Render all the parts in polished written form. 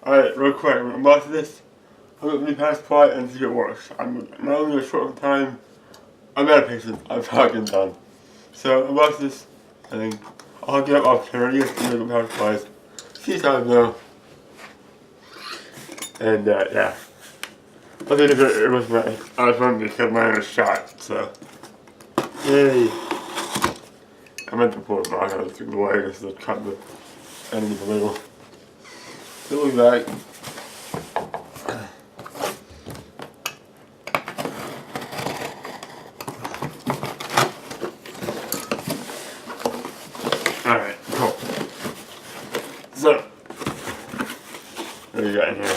Alright, real quick, I'm about to this. I'm going to pass by and see if it works. I'm not only a short time, I'm out of patience. I'm fucking done. So, I'm about to this thing. I'll get up off camera, you guys can make a pass by. See how it goes. And, yeah. I think it was right. I was running because mine was shot, so. Yay. I meant to pull it back, I was through the way, just to cut the end of the label. So we'll be back. Alright, cool. So, what do you got in here?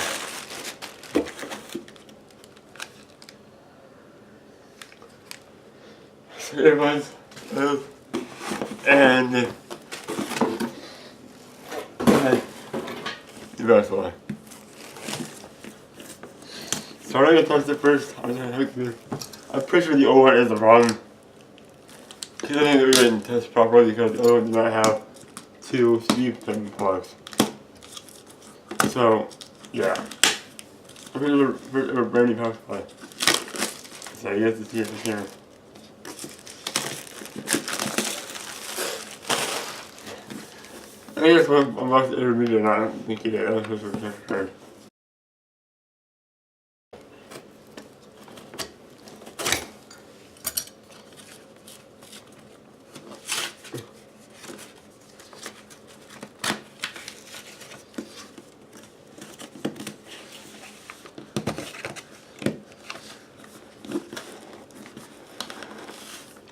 So earbuds, and the best one. So I'm gonna test it first. I'm pretty sure the old one is wrong. Because I think that we didn't test properly because the other one did not have two sleeve plugs. So, yeah. I'm gonna do a brand new power supply. So you have to see it in here. I think that's what I'm about to interview and I don't think he did. I don't think it was heard.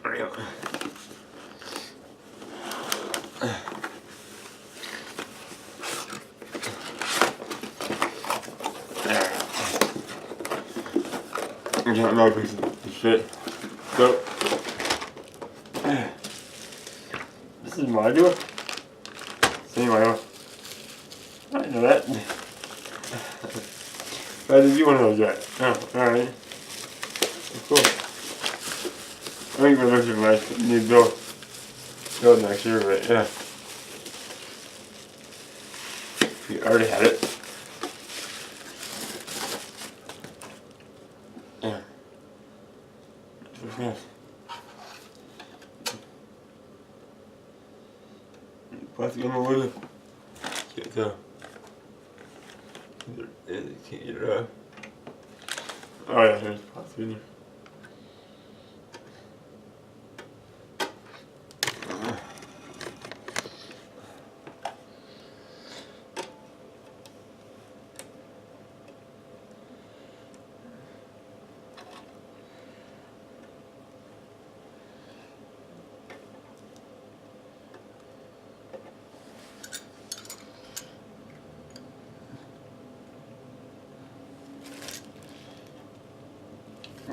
There we go. I don't know if this shit. So, this is my door. Same my door. I didn't know that. Why did you want to know that? Oh, alright. Cool. I think we're looking at my new build next year, but yeah. We already had it. Yeah. Yes. Plastic on the wood. Can't tell. Can't get it out. Oh yeah, there's plastic in here.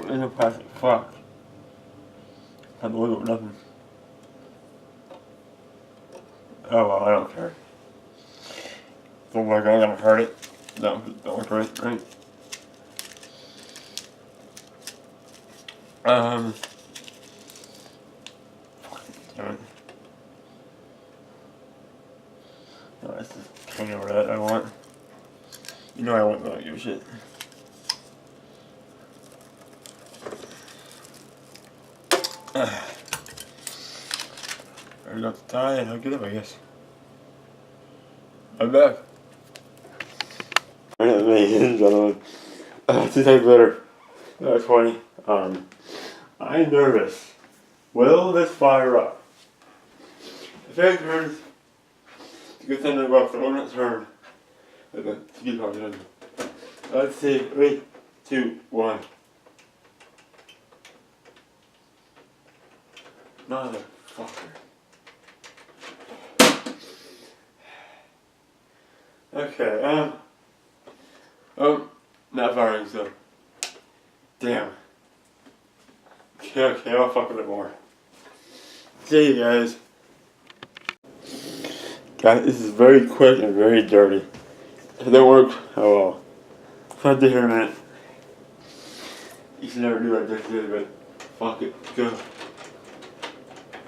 In a plastic fuck. Had to look at nothing. Oh well, I don't care. Don't look like I'm gonna hurt it. Don't look right, right? Damn it. No, that's just kind of what I want. You know I want to give a shit. I got the tie and hook it up, I guess. I'm back. Alright, ladies and gentlemen. 2 times better. 20. I'm nervous. Will this fire up? If it turns, it's a good thing to go up. The one that turned. Let's see. 3, 2, 1. Motherfucker. Okay, not firing, so. Damn. Okay, I'll fuck with it more. See you guys. Guys, this is very quick and very dirty. If it don't work, oh well. Fun to hear, man. You should never do that dirty, but fuck it, go.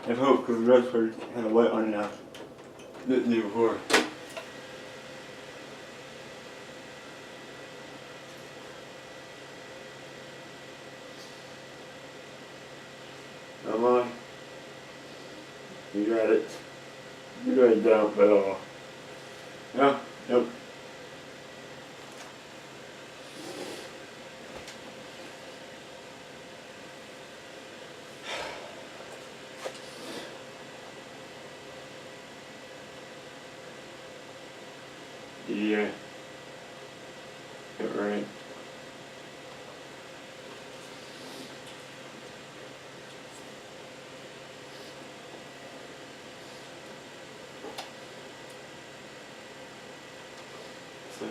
I hope, because the rest part had a light on it now. Didn't do before. You got it. You really don't at all. Yeah, yep. Yeah. Get right. So.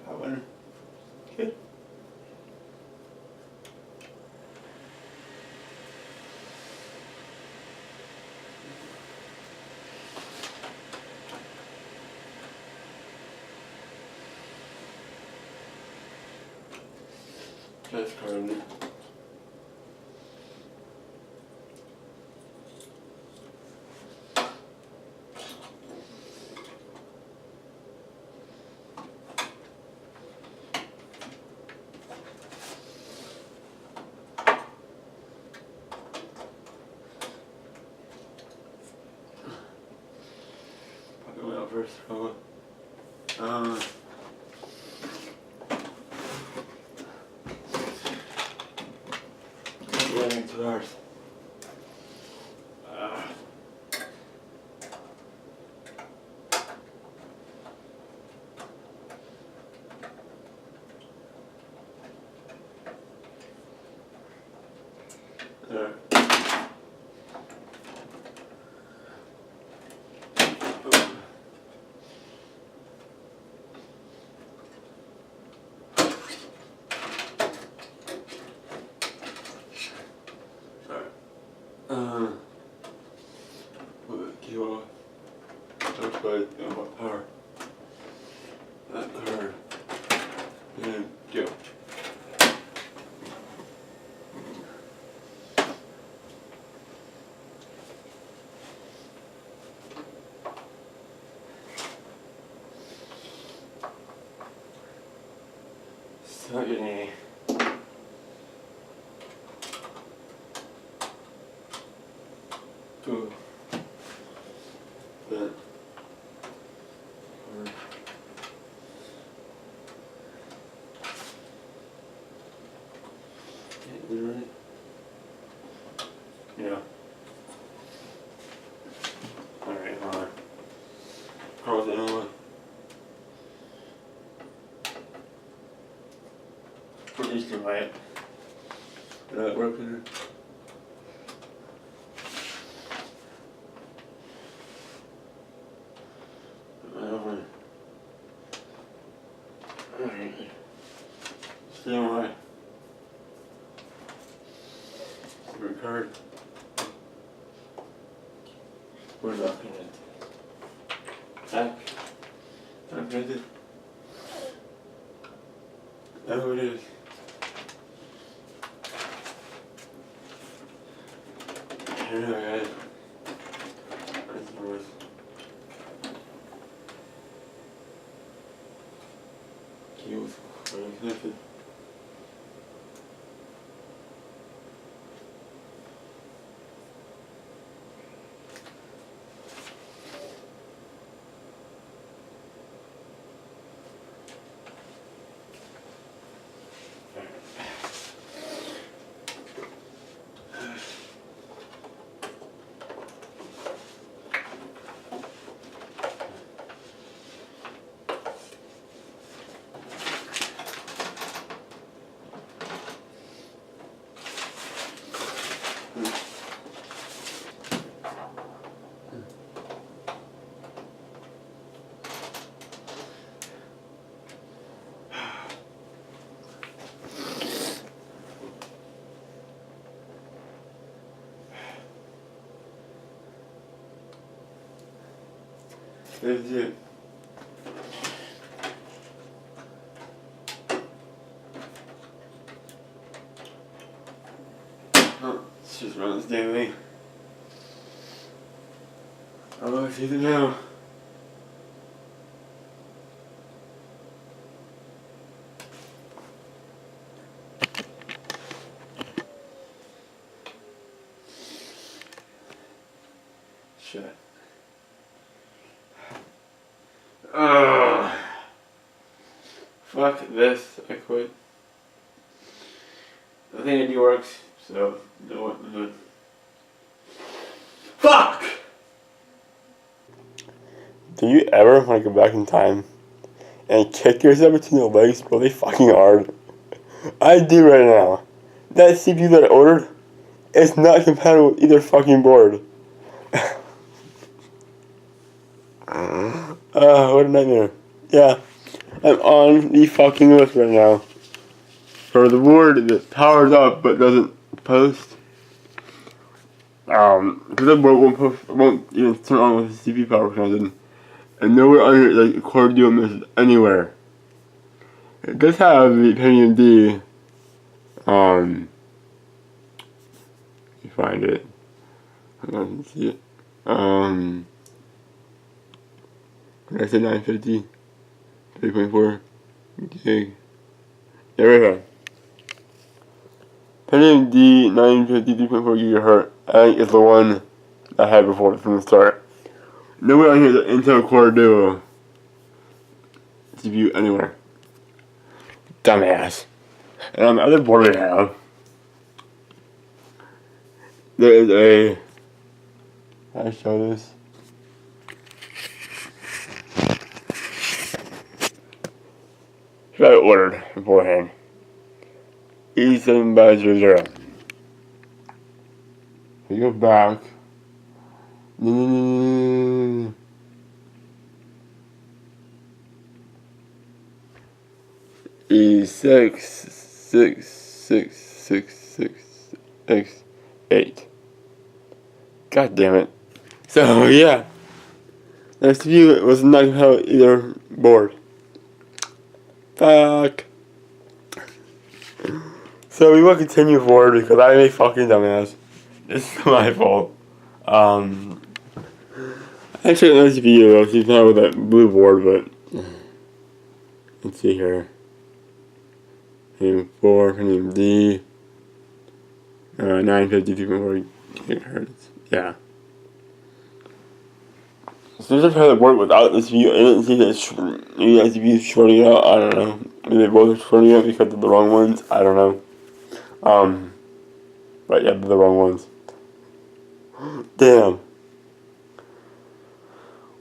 That one. Okay. That's kind of probably out first. Yeah, 2 hours. Kilo. That's good. What power? That card. And go. So you need. Two. But. Right? Yeah. Alright, hold on. Cross it on. Put these two right. Did that work in there? Alright. Stay on right. Card. We're not connected. Back. Not connected. There it is. Here I got it. That's the worst. Keys. Are connected? Legit. Let's just run this damn thing. Oh, it's either now. Shit. Fuck this. I quit. I think it works, so no what to do. Fuck! Do you ever want to go back in time and kick yourself between the legs really fucking hard? I do right now. That CPU that I ordered is not compatible with either fucking board. What a nightmare. Yeah, I'm on the fucking list right now for the board that powers up but doesn't post. Because the board won't even turn on with the CPU power connected. And nowhere under like Core Duo message anywhere. It does have the Penium D. You find it. Hold on, let's see it. I said 950, 3.4 gig. Yeah, right here. Penium D 950 3.4 gigahertz. I think it's the one I had before from the start. Nowhere on here is an Intel Core Duo CPU anywhere. Dumbass. And on the other board I have, there is a. How do I show this? I ordered beforehand. E700. We go back. E66666X8. God damn it. So yeah. Next view was not compatible with either board. Fuck. So we will continue forward because I'm a fucking dumbass. This is my fault. Actually, another video though, she's not with that blue board, but let's see here. Penium 4, Penium D, 950 2.4 gigahertz. Yeah. So I've tried to work without this view. I didn't see that maybe that view is shorting out. I don't know. Maybe they both are shorting out because of the wrong ones. I don't know. But yeah, they're the wrong ones. Damn.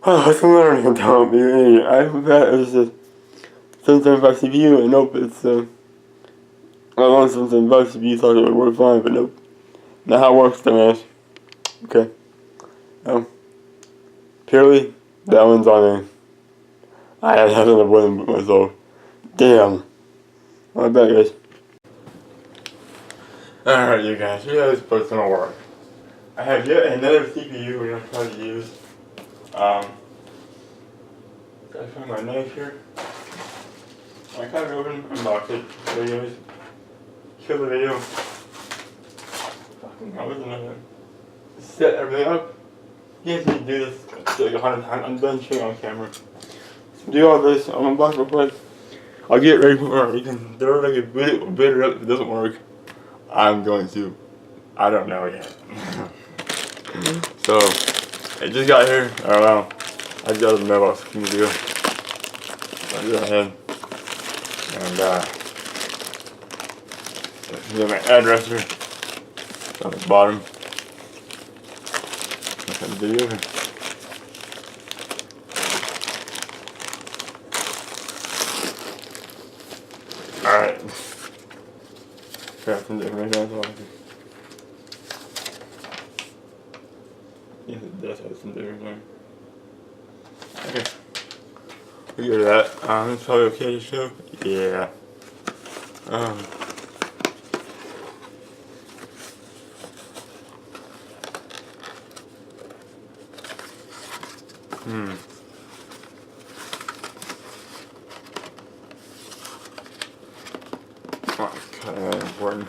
Oh, what's the learning about me? I bet it was a 775 CPU, and nope, it's I want 775 CPU, thought it would work fine, but nope. Not how it works, dumbass. Okay. Purely, that one's on me. I had nothing to blame but myself. Damn. My bad, guys. Alright, you guys, here's how this part's gonna work. I have yet another CPU we're gonna try to use. Gotta find my knife here. I kind of open, unbox it, videos, kill the video. Fucking hell, isn't it? Set everything up. You guys need to do this like 100 times. I'm done showing on camera. So do all this. I'm gonna unbox real quick. I'll get ready for it. You can throw it like a boot it up if it doesn't work. I'm going to. I don't know yet. So, it just got here. I don't know. I just got a mailbox a few ago. I'll go ahead and here's my address here. On the bottom. I'll send the video here. Alright. Got some different information. Yeah, it does have some different information. Okay. We go to that. It's probably okay to show. Yeah. Oh, kind of important.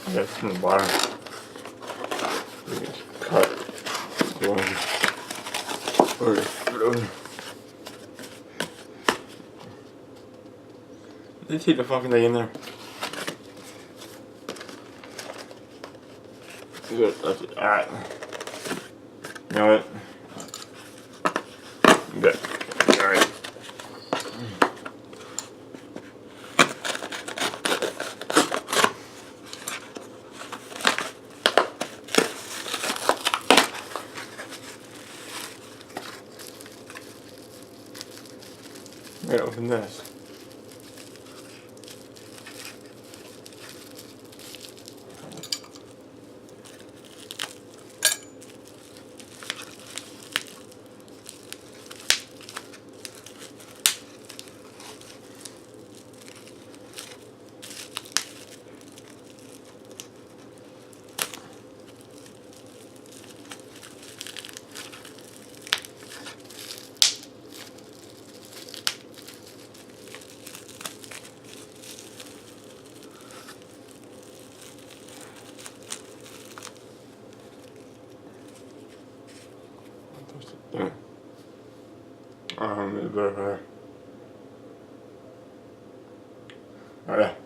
I guess from the bottom. We can just cut one. Or just put it over. They take the fucking thing in there. Good, that's it. Alright. You know what? Good. Alright. Right, open this. It's better. Alright.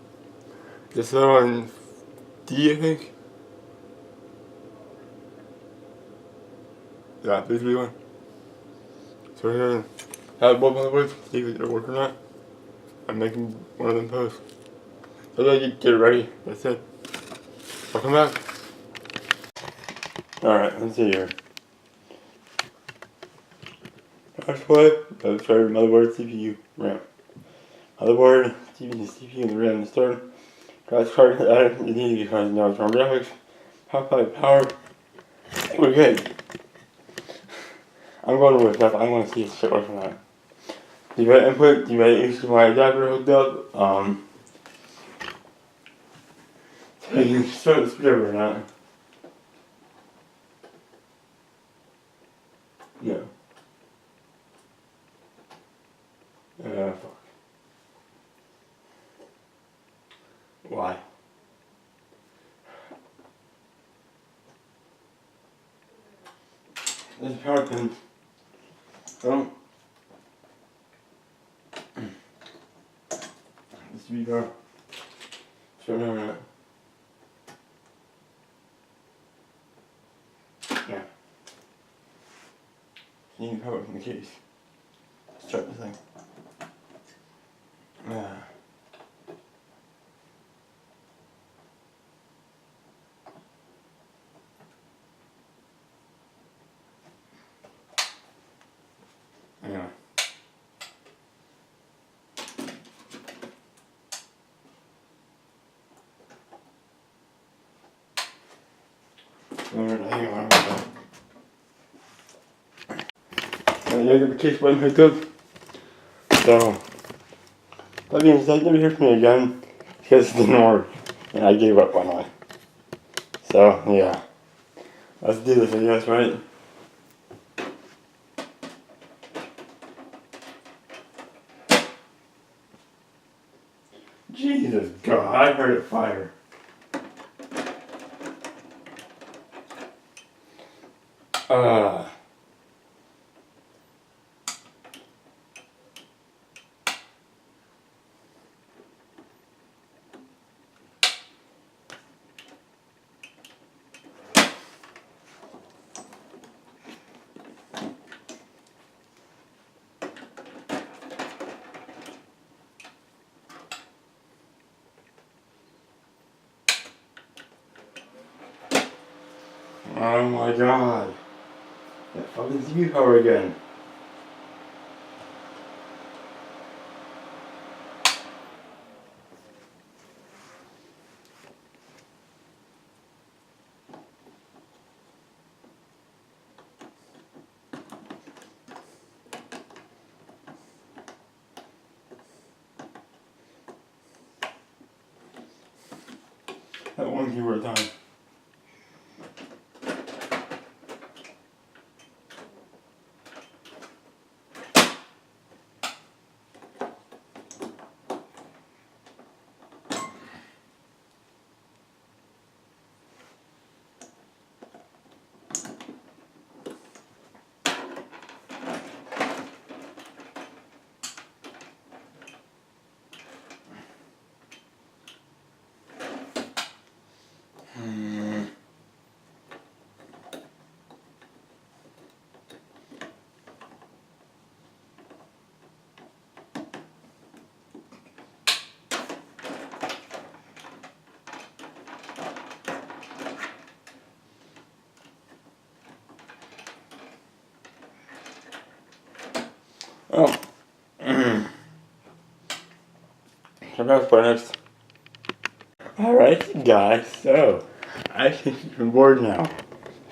This one D, I think. Yeah, this one. So we're gonna have both motherboards, see if it'll work or not. I'm making one of them posts. So I get it ready. That's it. I'll come back. Alright, let's see here. Power supply, motherboard, CPU, RAM. Motherboard, CPU, and the RAM to start. Graphics card added, you need to get cards now. Strong graphics, power. I think we're good. I'm going with that. I want to see if it works or not. Device input, device HDMI adapter hooked up. So you can start the speaker or not. No. Fuck. Why? There's a power pin. Oh. This should be power. Sure, no. Yeah. You need power from the case. Let's start the thing. Yeah. Anyway. Hang on. I got the case button hooked up. So, that being said, never hear from me again because it didn't work. And I gave up on it. So, yeah. Let's do this, I guess, right? Jesus God, I heard it fire. Oh my God. That fucking CPU power again. That one keyboard at a time. Oh. About next. Alright, guys, so I think I'm bored now.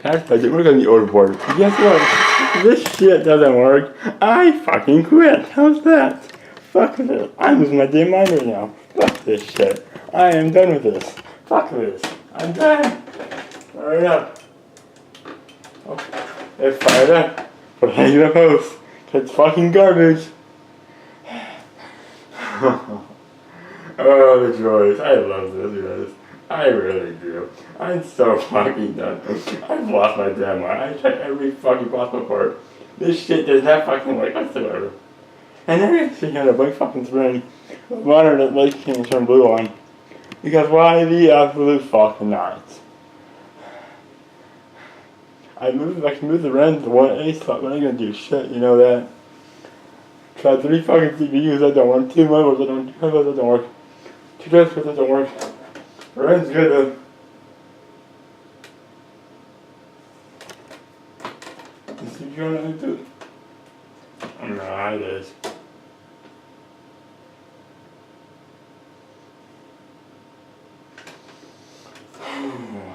Past budget, we're gonna be overboard. Guess what? This shit doesn't work. I fucking quit. How's that? Fuck this. I'm losing my damn mind right now. Fuck this shit. I am done with this. Fuck this. I'm done. Hurry up. Oh, it's fired up. But I need a post. It's fucking garbage. Oh, the joys. I love this, guys. I really do. I'm so fucking done. I've lost my damn mind. I tried every fucking possible part. This shit does not fucking work whatsoever. And then I actually had a big fucking spring. Water that light can turn blue on. Because why the absolute fucking not? I can move the REM to 1A slot, but I ain't gonna do shit, you know that. Tried 3 fucking CPUs, that don't work. 2 motherboards, that don't work. 2 drivers, that don't work. REM's good though. The CPU on it too. Nah, it is.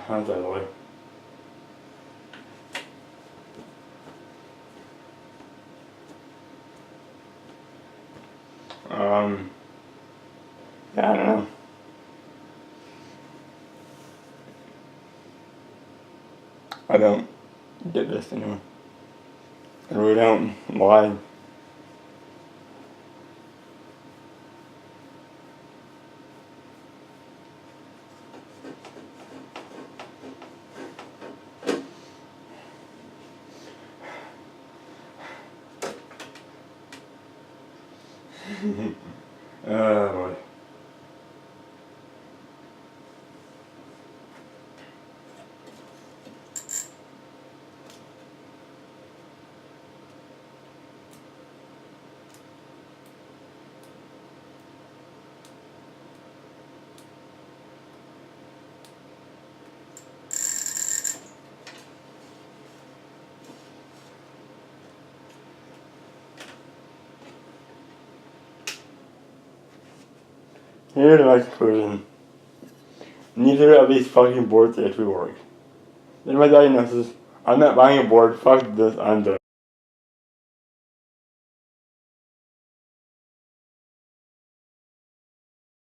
How's that way? Yeah, I don't know. I don't get this anymore. I really don't. Why? Boy. Here's my conclusion. Neither of these fucking boards actually work. Then my diagnosis, I'm not buying a board, fuck this, I'm done.